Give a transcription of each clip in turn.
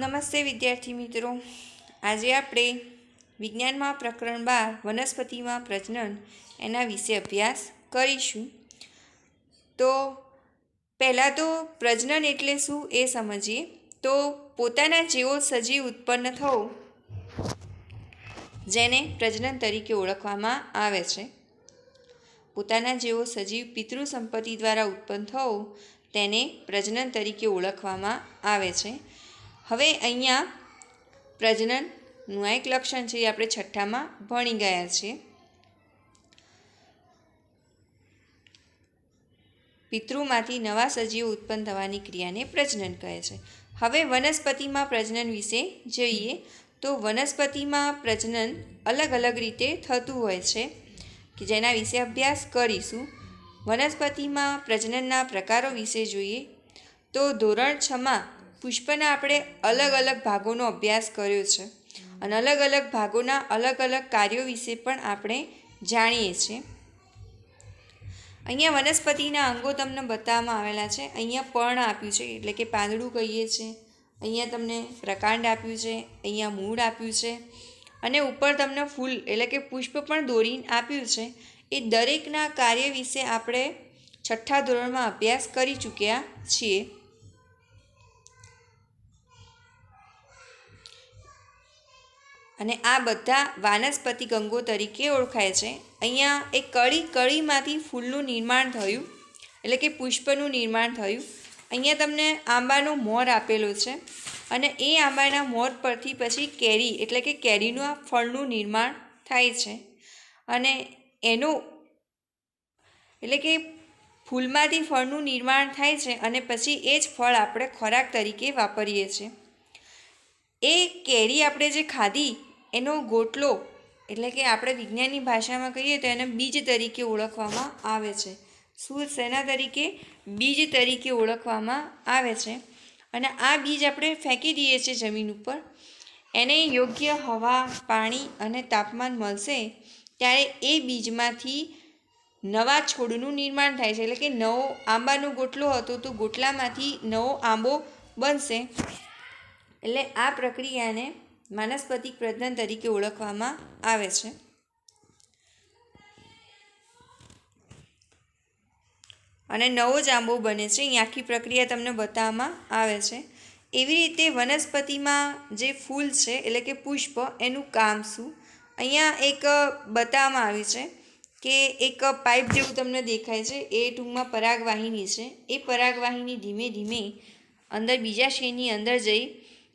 નમસ્તે વિદ્યાર્થી મિત્રો, આજે આપણે વિજ્ઞાનમાં પ્રકરણ 12 વનસ્પતિમાં પ્રજનન એના વિશે અભ્યાસ કરીશું. તો પહેલાં તો પ્રજનન એટલે શું એ સમજીએ. તો પોતાના જેવો સજીવ ઉત્પન્ન થવો જેને પ્રજનન તરીકે ઓળખવામાં આવે છે. પોતાના જેવો સજીવ પિતૃ સંપત્તિ દ્વારા ઉત્પન્ન થવો તેને પ્રજનન તરીકે ઓળખવામાં આવે છે. હવે અહીંયા પ્રજનનનું એક લક્ષણ છે, એ આપણે છઠ્ઠામાં ભણી ગયા છીએ. પિતૃમાંથી નવા સજીવો ઉત્પન્ન થવાની ક્રિયાને પ્રજનન કહે છે. હવે વનસ્પતિમાં પ્રજનન વિશે જોઈએ. તો વનસ્પતિમાં પ્રજનન અલગ અલગ રીતે થતું હોય છે કે જેના વિશે અભ્યાસ કરીશું. વનસ્પતિમાં પ્રજનનના પ્રકારો વિશે જોઈએ તો ધોરણ 6માં પુષ્પના આપણે અલગ અલગ ભાગોનો અભ્યાસ કર્યો છે અને અલગ અલગ ભાગોના અલગ અલગ કાર્યો વિશે પણ આપણે જાણીએ છીએ. અહીંયા વનસ્પતિના અંગો તમને બતાવવામાં આવેલા છે. અહીંયા પર્ણ આપ્યું છે એટલે કે પાંદડું કહીએ છીએ. અહીંયા તમને પ્રકાંડ આપ્યું છે, અહીંયા મૂળ આપ્યું છે અને ઉપર તમને ફૂલ એટલે કે પુષ્પ પણ દોરીને આપ્યું છે. એ દરેકના કાર્ય વિશે આપણે છઠ્ઠા ધોરણમાં અભ્યાસ કરી ચૂક્યા છીએ. અને આ બધા વાનસ્પતિક અંગો તરીકે ઓળખાય છે. અહીંયા એક કળીમાંથી ફૂલનું નિર્માણ થયું એટલે કે પુષ્પનું નિર્માણ થયું. અહીંયા તમને આંબાનો મોર આપેલો છે અને એ આંબાના મોર પરથી પછી કેરી એટલે કે કેરીનું આ ફળનું નિર્માણ થાય છે. અને એનું એટલે કે ફૂલમાંથી ફળનું નિર્માણ થાય છે અને પછી એ જ ફળ આપણે ખોરાક તરીકે વાપરીએ છીએ. એ કેરી આપણે જે ખાધી એનો ગોટલો એટલે કે આપણે વિજ્ઞાનની ભાષામાં કહીએ તો એને બીજ તરીકે ઓળખવામાં આવે છે. શું શેના તરીકે? બીજ તરીકે ઓળખવામાં આવે છે. અને આ બીજ આપણે ફેંકી દઈએ છીએ જમીન ઉપર. એને યોગ્ય હવા, પાણી અને તાપમાન મળશે ત્યારે એ બીજમાંથી નવા છોડનું નિર્માણ થાય છે. એટલે કે નવો આંબાનો ગોટલો હતો તો ગોટલામાંથી નવો આંબો બનશે. એટલે આ પ્રક્રિયાને વાનસ્પતિક પ્રજનન તરીકે ઓળખવામાં આવે છે. અને નવો જ આંબો બને છે. અહીં આખી પ્રક્રિયા તમને બતાવવામાં આવે છે. એવી રીતે વનસ્પતિમાં જે ફૂલ છે એટલે કે પુષ્પ એનું કામ શું અહીંયા એક બતાવવામાં આવ્યું છે કે એક પાઇપ જેવું તમને દેખાય છે. એ ટૂંકમાં પરાગવાહિની છે. એ પરાગવાહિની ધીમે ધીમે અંદર બીજાશયની અંદર જઈ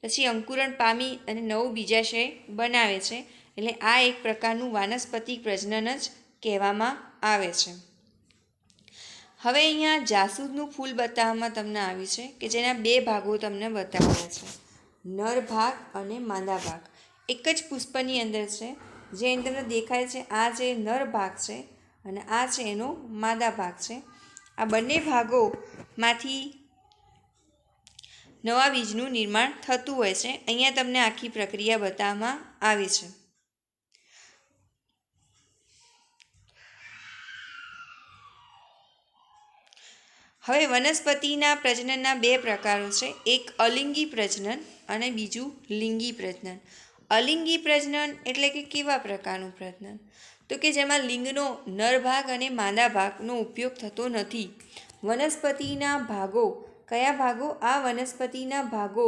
પછી અંકુરણ પામી અને નવું બીજાશય બનાવે છે. એટલે આ એક પ્રકારનું વાનસ્પતિક પ્રજનન જ કહેવામાં આવે છે. હવે અહીંયા જાસૂદનું ફૂલ બતાવવામાં તમને આવ્યું છે કે જેના બે ભાગો તમને બતાવ્યા છે, નર ભાગ અને માદા ભાગ. એક જ પુષ્પની અંદર છે. જે તમને દેખાય છે આ જે નર ભાગ છે અને આ છે એનો માદા ભાગ છે. આ બંને ભાગોમાંથી નવા બીજનું નિર્માણ થતું હોય છે. અહીંયા તમને આખી પ્રક્રિયા બતાવવામાં આવી છે. હવે વનસ્પતિના પ્રજનનના બે પ્રકારો છે, એક અલિંગી પ્રજનન અને બીજું લિંગી પ્રજનન. અલિંગી પ્રજનન એટલે કે કેવા પ્રકારનું પ્રજનન? તો કે જેમાં લિંગનો નર ભાગ અને માદા ભાગનો ઉપયોગ થતો નથી. વનસ્પતિના ભાગો, કયા ભાગો? આ વનસ્પતિના ભાગો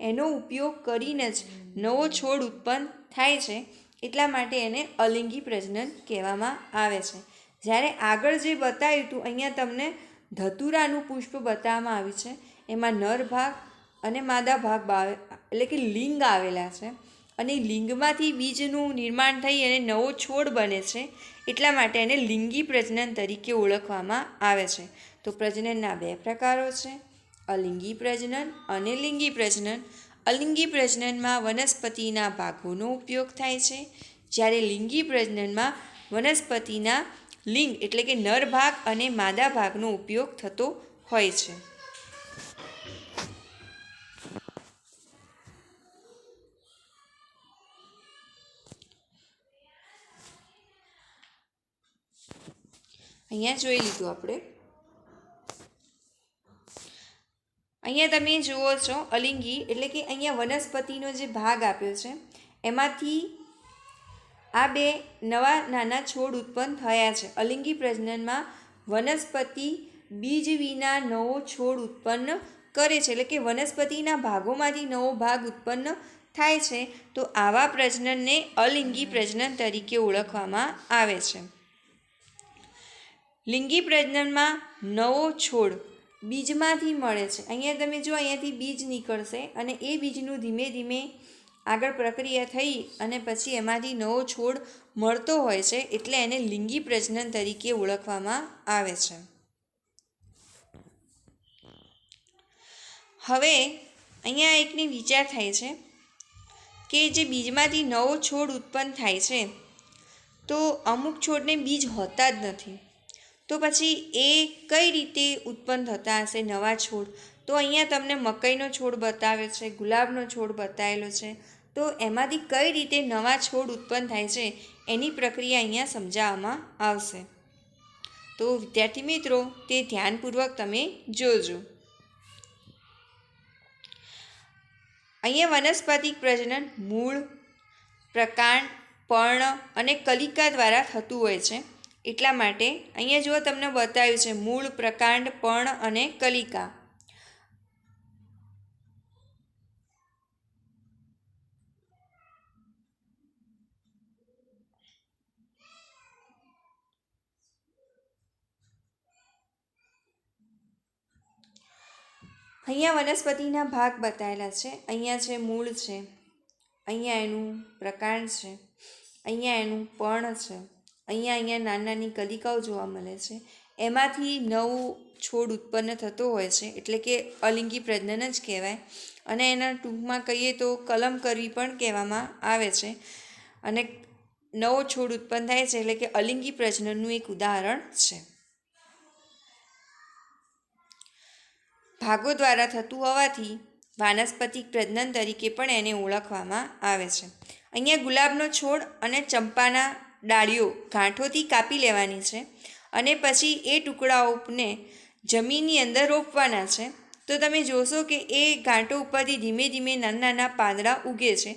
એનો ઉપયોગ કરીને જ નવો છોડ ઉત્પન્ન થાય છે. એટલા માટે એને અલિંગી પ્રજનન કહેવામાં આવે છે. જ્યારે આગળ જે બતાવ્યું હતું અહીંયા તમને ધતુરાનું પુષ્પ બતાવવામાં આવ્યું છે. એમાં નર ભાગ અને માદા ભાગ એટલે કે લિંગ આવેલા છે અને લિંગમાંથી બીજનું નિર્માણ થઈ અને નવો છોડ બને છે. એટલા માટે એને લિંગી પ્રજનન તરીકે ઓળખવામાં આવે છે. તો પ્રજનનના બે પ્રકારો છે, અલિંગી પ્રજનન અને લિંગી પ્રજનન. અલિંગી પ્રજનનમાં વનસ્પતિના ભાગોનો ઉપયોગ થાય છે, જ્યારે લિંગી પ્રજનનમાં વનસ્પતિના લિંગ એટલે કે નર ભાગ અને માદા ભાગનો ઉપયોગ થતો હોય છે. અહીંયા જોઈ લીધું આપણે. અહીંયા તમે જુઓ છો અલિંગી એટલે કે અહીંયા વનસ્પતિનો જે ભાગ આપ્યો છે એમાંથી આ બે નવા નાના છોડ ઉત્પન્ન થયા છે. અલિંગી પ્રજનનમાં વનસ્પતિ બીજ વિના નવો છોડ ઉત્પન્ન કરે છે, એટલે કે વનસ્પતિના ભાગોમાંથી નવો ભાગ ઉત્પન્ન થાય છે. તો આવા પ્રજનનને અલિંગી પ્રજનન તરીકે ઓળખવામાં આવે છે. લિંગી પ્રજનનમાં નવો છોડ બીજમાંથી મળે છે. અહીંયા તમે જો અહીંયાથી બીજ નીકળશે અને એ બીજનું ધીમે ધીમે આગળ પ્રક્રિયા થઈ અને પછી એમાંથી નવો છોડ મળતો હોય છે, એટલે એને લિંગી પ્રજનન તરીકે ઓળખવામાં આવે છે. હવે અહીંયા એકને વિચાર થાય છે કે જે બીજમાંથી નવો છોડ ઉત્પન્ન થાય છે તો અમુક છોડને બીજ હોતા જ નથી, તો પછી એ કઈ રીતે ઉત્પન્ન થતા હશે નવા છોડ? તો અહીંયા તમને મકાઈનો છોડ બતાવ્યો છે, ગુલાબનો છોડ બતાવેલો છે. તો એમાંથી કઈ રીતે નવા છોડ ઉત્પન્ન થાય છે એની પ્રક્રિયા અહીંયા સમજાવવામાં આવશે. તો વિદ્યાર્થી મિત્રો તે ધ્યાનપૂર્વક તમે જોજો. અહીંયા વનસ્પતિક પ્રજનન મૂળ, પ્રકાંડ, પર્ણ અને કલિકા દ્વારા થતું હોય છે. એટલા માટે અહીંયા જો તમને બતાવ્યું છે મૂળ, પ્રકાંડ, પર્ણ અને કલિકા. અહીંયા વનસ્પતિના ભાગ બતાવેલા છે. અહીંયા છે મૂળ છે, અહીંયા એનું પ્રકાંડ છે, અહીંયા એનું પર્ણ છે, અહીંયા નાની નાની કલિકાઓ જોવા મળે છે. એમાંથી નવું છોડ ઉત્પન્ન થતો હોય છે, એટલે કે અલિંગી પ્રજનન જ કહેવાય. અને એના ટૂંકમાં કહીએ તો કલમ કરવી પણ કહેવામાં આવે છે. અને નવો છોડ ઉત્પન્ન થાય છે એટલે કે અલિંગી પ્રજનનનું એક ઉદાહરણ છે. ભાગો દ્વારા થતું હોવાથી વાનસ્પતિક પ્રજનન તરીકે પણ એને ઓળખવામાં આવે છે. અહીંયા ગુલાબનો છોડ અને ચંપાના ડાળીઓ ગાંઠોથી કાપી લેવાની છે અને પછી એ ટુકડાઓને જમીનની અંદર રોપવાના છે. તો તમે જોશો કે એ ગાંઠો ઉપરથી ધીમે ધીમે નાના નાના પાંદડા ઉગે છે.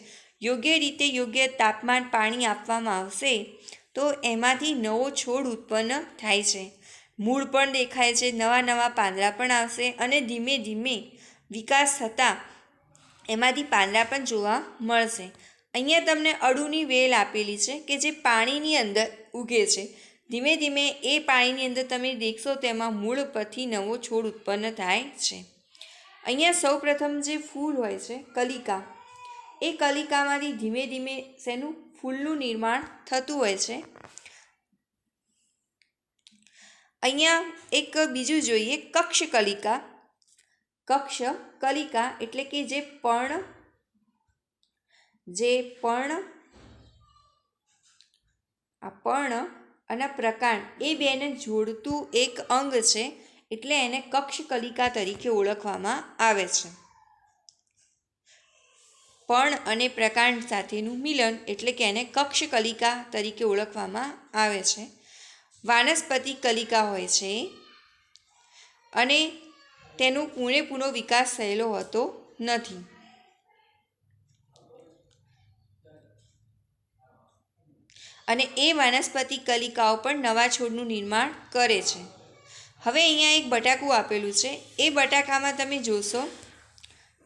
યોગ્ય રીતે યોગ્ય તાપમાન, પાણી આપવામાં આવશે તો એમાંથી નવો છોડ ઉત્પન્ન થાય છે. મૂળ પણ દેખાય છે, નવા નવા પાંદડા પણ આવશે અને ધીમે ધીમે વિકાસ થતાં એમાંથી પાંદડા પણ જોવા મળશે. અહીંયા તમને અળુની વેલ આપેલી છે કે જે પાણીની અંદર ઉગે છે. ધીમે ધીમે એ પાણીની અંદર તમે દેખશો તેમાં મૂળ પરથી નવો છોડ ઉત્પન્ન થાય છે. અહીંયા સૌપ્રથમ જે ફૂલ હોય છે કલિકા, એ કલિકામાંથી ધીમે ધીમે શેનું ફૂલનું નિર્માણ થતું હોય છે. અહીંયા એક બીજું જોઈએ કક્ષ કલિકા. કક્ષ કલિકા એટલે કે જે પર્ણ અને પ્રકાંડ એ બેને જોડતું એક અંગ છે, એટલે એને કક્ષ કલિકા તરીકે ઓળખવામાં આવે છે. પર્ણ અને પ્રકાંડ સાથેનું મિલન એટલે કે એને કક્ષ કલિકા તરીકે ઓળખવામાં આવે છે. વાનસ્પતિક કલિકા હોય છે અને તેનો પૂરેપૂરો વિકાસ થયેલો હોતો નથી. અને એ વાનસ્પતિક કલિકાઓ પણ નવા છોડનું નિર્માણ કરે છે. હવે અહીંયા એક બટાકું આપેલું છે. એ બટાકામાં તમે જોશો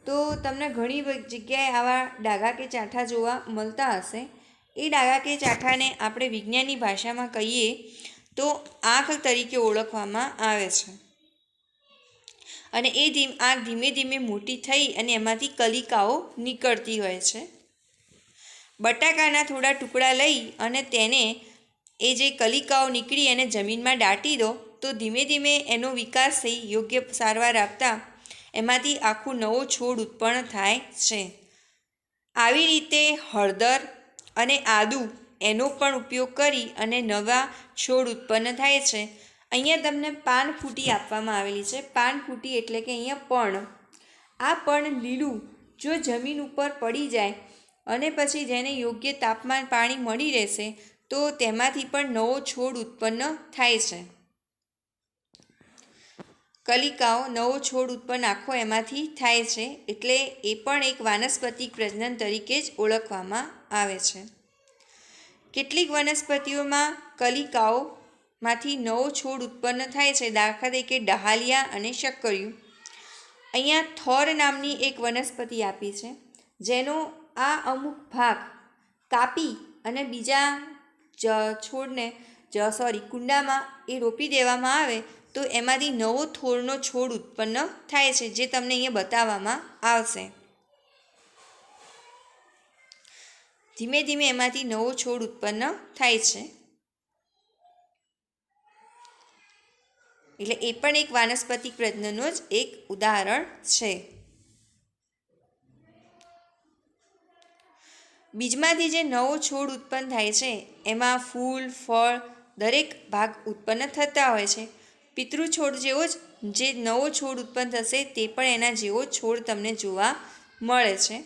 તો તમને ઘણી જગ્યાએ આવા ડાઘા કે ચાઠા જોવા મળતા હશે. એ ડાઘા કે ચાઠાને આપણે વિજ્ઞાનની ભાષામાં કહીએ તો આંખ તરીકે ઓળખવામાં આવે છે. અને એ આંખ ધીમે ધીમે મોટી થઈ અને એમાંથી કલિકાઓ નીકળતી હોય છે. બટાકાના થોડા ટુકડા લઈ અને તેને એ જે કલિકાઓ નીકળી અને જમીનમાં દાટી દો તો ધીમે ધીમે એનો વિકાસ થઈ યોગ્ય સારવાર આપતા એમાંથી આખો નવો છોડ ઉત્પન્ન થાય છે. આવી રીતે હળદર અને આદું એનો પણ ઉપયોગ કરી અને નવા છોડ ઉત્પન્ન થાય છે. અહીંયા તમને પાનફૂટી આપવામાં આવેલી છે. પાનફૂટી એટલે કે અહીંયા પર્ણ. આ પર્ણ લીલું જો જમીન ઉપર પડી જાય અને પછી જેને યોગ્ય તાપમાન, પાણી મળી રહેશે તો તેમાંથી પણ નવો છોડ ઉત્પન્ન થાય છે. કલિકાઓ નવો છોડ ઉત્પન્ન આખો એમાંથી થાય છે, એટલે એ પણ એક વાનસ્પતિક પ્રજનન તરીકે જ ઓળખવામાં આવે છે. કેટલીક વનસ્પતિઓમાં કલિકાઓમાંથી નવો છોડ ઉત્પન્ન થાય છે, દાખલા તરીકે ડહાલિયા અને શક્કરિયું. અહીંયા થોર નામની એક વનસ્પતિ આપી છે, જેનો આ અમુક ભાગ કાપી અને બીજા છોડને કુંડામાં એ રોપી દેવામાં આવે તો એમાંથી નવો થોરનો છોડ ઉત્પન્ન થાય છે, જે તમને અહીંયા બતાવવામાં આવશે. ધીમે ધીમે એમાંથી નવો છોડ ઉત્પન્ન થાય છે. એટલે એ પણ એક વાનસ્પતિક પ્રજનનનું જ એક ઉદાહરણ છે. બીજમાંથી જે નવો છોડ ઉત્પન્ન થાય છે એમાં ફૂલ, ફળ દરેક ભાગ ઉત્પન્ન થતા હોય છે. પિતૃ છોડ જેવો જ જે નવો છોડ ઉત્પન્ન થશે તે પણ એના જેવો છોડ તમને જોવા મળે છે.